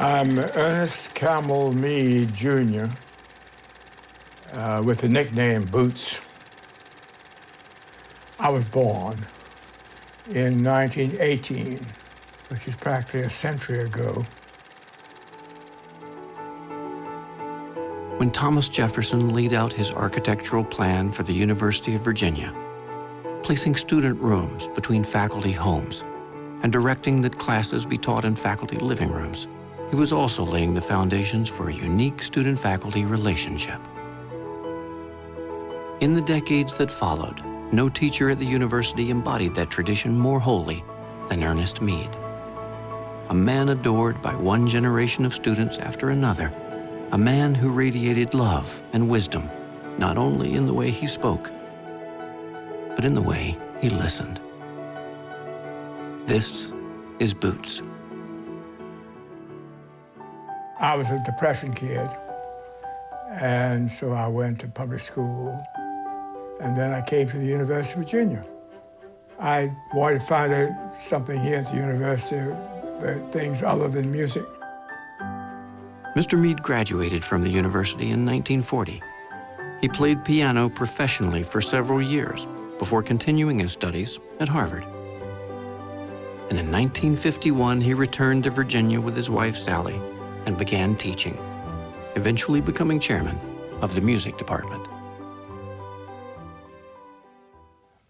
I'm Ernest Camel Mead, Jr., with the nickname Boots. I was born in 1918, which is practically a century ago. When Thomas Jefferson laid out his architectural plan for the University of Virginia, placing student rooms between faculty homes and directing that classes be taught in faculty living rooms, he was also laying the foundations for a unique student-faculty relationship. In the decades that followed, no teacher at the university embodied that tradition more wholly than Ernest Mead. A man adored by one generation of students after another, a man who radiated love and wisdom, not only in the way he spoke, but in the way he listened. This is Boots. I was a Depression kid, and so I went to public school, and then I came to the University of Virginia. I wanted to find out something here at the university, things other than music. Mr. Mead graduated from the university in 1940. He played piano professionally for several years before continuing his studies at Harvard. And in 1951, he returned to Virginia with his wife, Sally, and began teaching, eventually becoming chairman of the music department.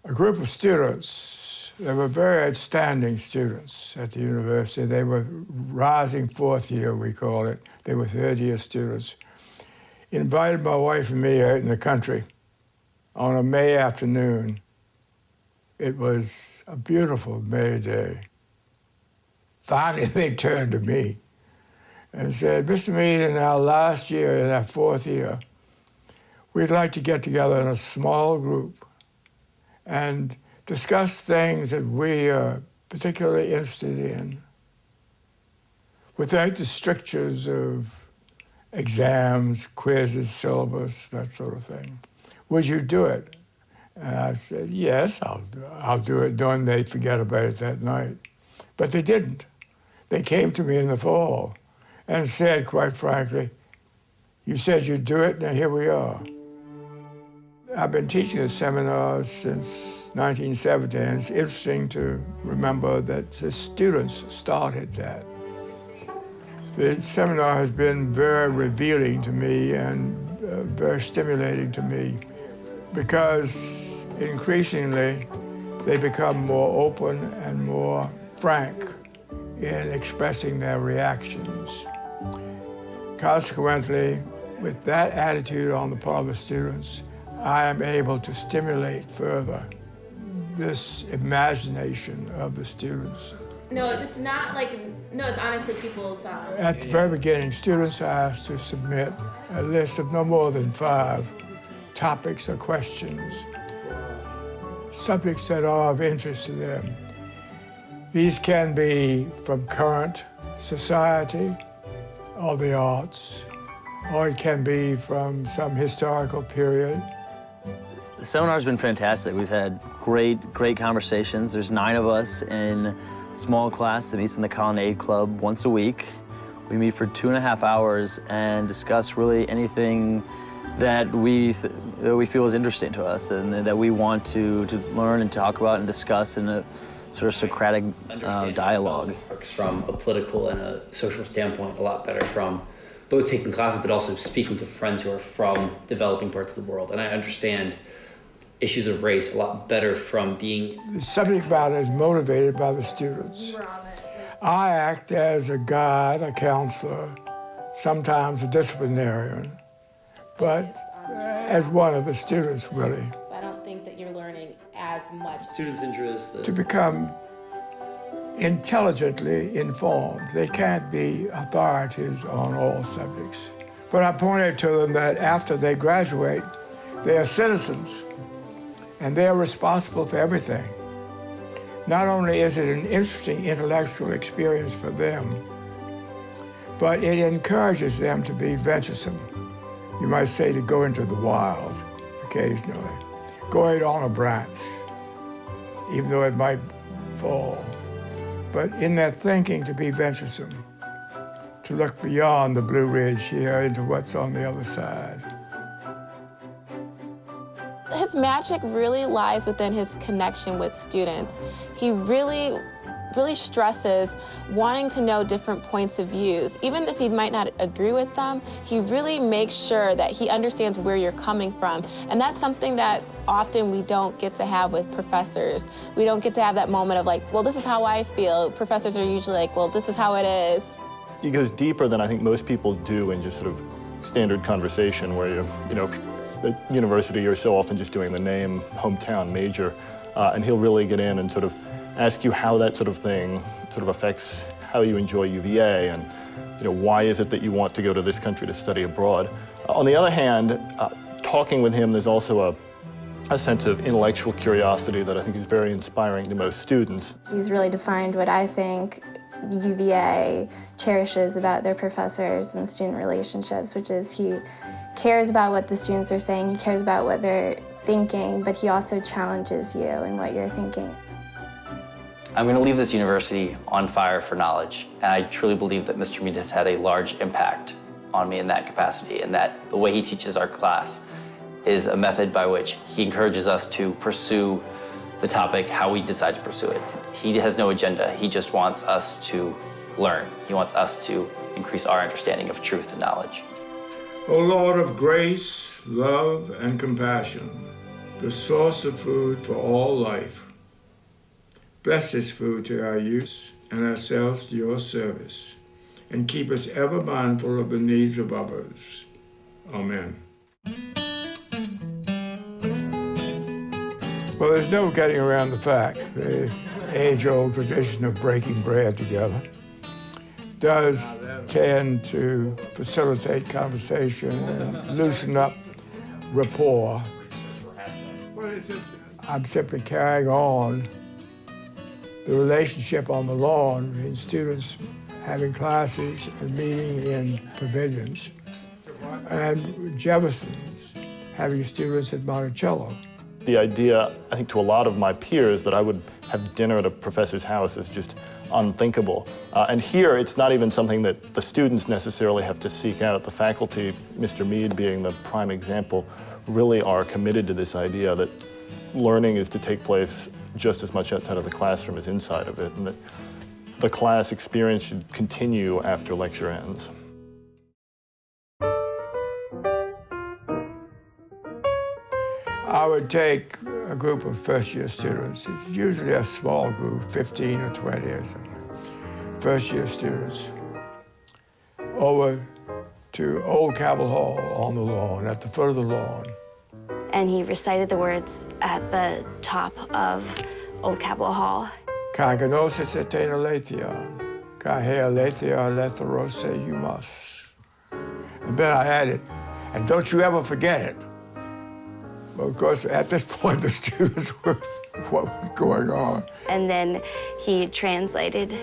A group of students, they were very outstanding students at the university. They were rising fourth year, we call it. They were third-year students. Invited my wife and me out in the country on a May afternoon. It was a beautiful May day. Finally, they turned to me and said, Mr. Mead, in our last year, in our fourth year, we'd like to get together in a small group and discuss things that we are particularly interested in without the strictures of exams, quizzes, syllabus, that sort of thing. Would you do it? And I said, yes, I'll do it, knowing they'd forget about it that night. But they didn't. They came to me in the fall and said, quite frankly, you said you'd do it, now here we are. I've been teaching the seminars since 1970, and it's interesting to remember that the students started that. The seminar has been very revealing to me and very stimulating to me because increasingly they become more open and more frank in expressing their reactions. Consequently, with that attitude on the part of the students, I am able to stimulate further this imagination of the students. No, just not like, no, it's honestly people's... At the very beginning, students are asked to submit a list of no more than 5 topics or questions, subjects that are of interest to them. These can be from current society or the arts, or it can be from some historical period. The seminar's been fantastic. We've had great conversations. There's 9 of us in a small class that meets in the Colonnade Club once a week. We meet for 2.5 hours and discuss really anything that we feel is interesting to us and that we want to learn and talk about and discuss in a sort of Socratic dialogue. Works from a political and a social standpoint a lot better from both taking classes but also speaking to friends who are from developing parts of the world. And I understand issues of race a lot better from being... The subject matter is motivated by the students. I act as a guide, a counselor, sometimes a disciplinarian, but as one of the students, really. I don't think that you're learning as much. Students' interests. To become intelligently informed. They can't be authorities on all subjects. But I pointed to them that after they graduate, they are citizens, and they're responsible for everything. Not only is it an interesting intellectual experience for them, but it encourages them to be venturesome. You might say to go into the wild occasionally, go out on a branch, even though it might fall. But in that thinking, to be venturesome, to look beyond the Blue Ridge here into what's on the other side. His magic really lies within his connection with students. He really stresses wanting to know different points of views. Even if he might not agree with them, he really makes sure that he understands where you're coming from. And that's something that often we don't get to have with professors. We don't get to have that moment of like, well, this is how I feel. Professors are usually like, well, this is how it is. He goes deeper than I think most people do in just sort of standard conversation where you know, at university you're so often just doing the name, hometown, major, and he'll really get in and sort of ask you how that sort of thing sort of affects how you enjoy UVA and, you know, why is it that you want to go to this country to study abroad. On the other hand, talking with him, there's also a sense of intellectual curiosity that I think is very inspiring to most students. He's really defined what I think UVA cherishes about their professors and student relationships, which is he cares about what the students are saying, he cares about what they're thinking, but he also challenges you in what you're thinking. I'm going to leave this university on fire for knowledge, and I truly believe that Mr. Mead has had a large impact on me in that capacity, and that the way he teaches our class is a method by which he encourages us to pursue the topic how we decide to pursue it. He has no agenda. He just wants us to learn. He wants us to increase our understanding of truth and knowledge. O Lord of grace, love, and compassion, the source of food for all life, bless this food to our use and ourselves to your service, and keep us ever mindful of the needs of others. Amen. Well, there's no getting around the fact the age-old tradition of breaking bread together does tend to facilitate conversation and loosen up rapport. I'm simply carrying on the relationship on the lawn between students having classes and meeting in pavilions, and Jefferson's having students at Monticello. The idea, I think, to a lot of my peers that I would have dinner at a professor's house is just unthinkable. And here, it's not even something that the students necessarily have to seek out. The faculty, Mr. Mead being the prime example, really are committed to this idea that learning is to take place just as much outside of the classroom as inside of it, and that the class experience should continue after lecture ends. I would take a group of first-year students, it's usually a small group, 15 or 20 or something, first-year students, over to Old Cabell Hall on the lawn, at the foot of the lawn. And he recited the words at the top of Old Cabell Hall. Kaganosis etena letheon, kahea letheon letherose humus. And then I added, and don't you ever forget it. Well, of course, at this point, the students were, what was going on? And then he translated.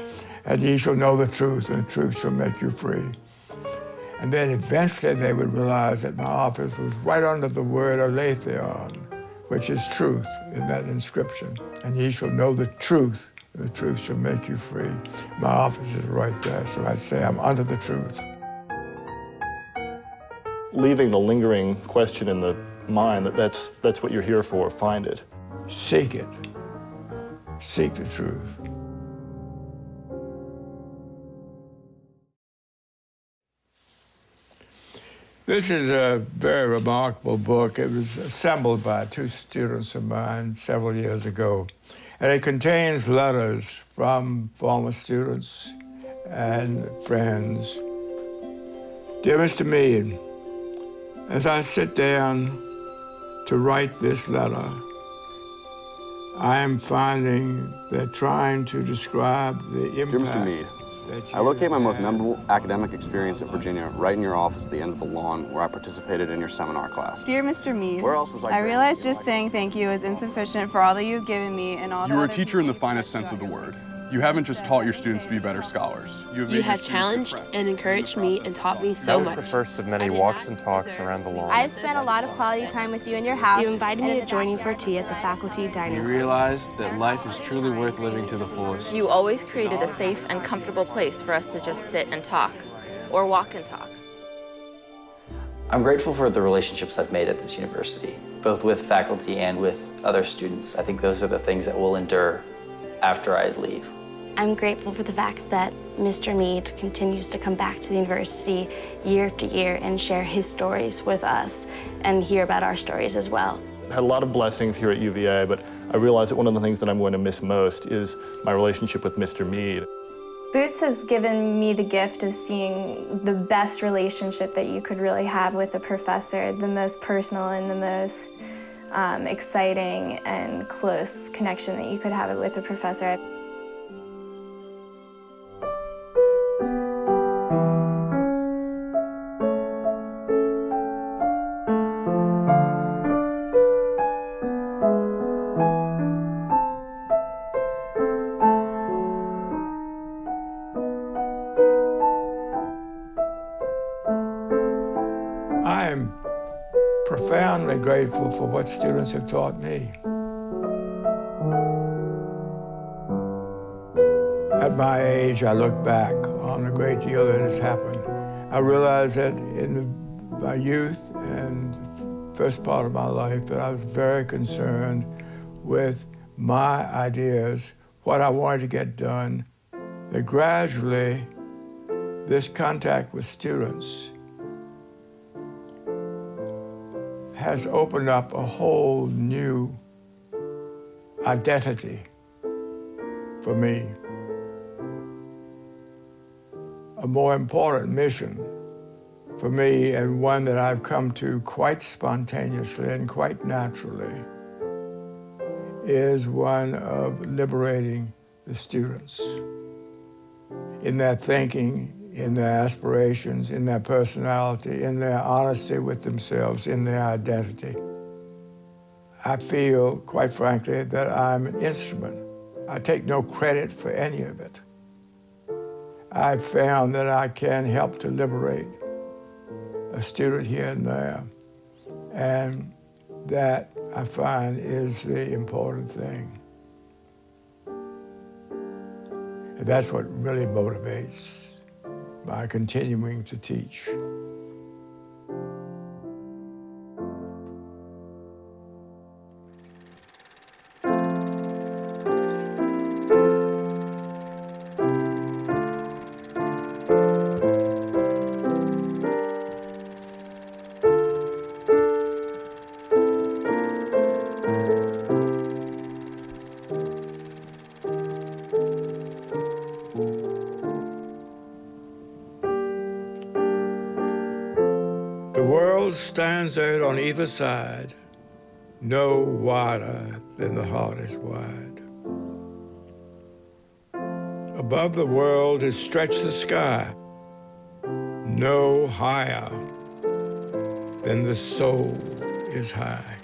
And ye shall know the truth, and the truth shall make you free. And then eventually they would realize that my office was right under the word aletheon, which is truth in that inscription. And ye shall know the truth, and the truth shall make you free. My office is right there, so I'd say I'm under the truth. Leaving the lingering question in the mind that's what you're here for, find it. Seek it. Seek the truth. This is a very remarkable book. It was assembled by two students of mine several years ago. And it contains letters from former students and friends. Dear Mr. Mead, as I sit down to write this letter, I am finding that trying to describe the impact. Dear Mr. Mead, I locate my most memorable academic experience at Virginia right in your office at the end of the lawn where I participated in your seminar class. Dear Mr. Mead, where else was I realize just saying thank you is insufficient for all that you've given me and all. You are a teacher in the finest sense of the word. You haven't just taught your students to be better scholars. You have challenged and encouraged me and taught me so much. That was the first of many walks and talks around the lawn. I've spent a lot of quality time with you in your house. You invited me to join you for tea at the faculty dining room. You realized that life is truly worth living to the fullest. You always created a safe and comfortable place for us to just sit and talk. or walk and talk. I'm grateful for the relationships I've made at this university, both with faculty and with other students. I think those are the things that will endure after I leave. I'm grateful for the fact that Mr. Mead continues to come back to the university year after year and share his stories with us and hear about our stories as well. I had a lot of blessings here at UVA, but I realized that one of the things that I'm going to miss most is my relationship with Mr. Mead. Boots has given me the gift of seeing the best relationship that you could really have with a professor, the most personal and the most exciting and close connection that you could have with a professor. I am profoundly grateful for what students have taught me. At my age, I look back on a great deal that has happened. I realize that in my youth and first part of my life that I was very concerned with my ideas, what I wanted to get done, that gradually this contact with students has opened up a whole new identity for me, a more important mission for me, and one that I've come to quite spontaneously and quite naturally, is one of liberating the students in their thinking, in their aspirations, in their personality, in their honesty with themselves, in their identity. I feel, quite frankly, that I'm an instrument. I take no credit for any of it. I've found that I can help to liberate a student here and there, and that I find is the important thing. And that's what really motivates by continuing to teach. The world stands out on either side, no wider than the heart is wide. Above the world is stretched the sky, no higher than the soul is high.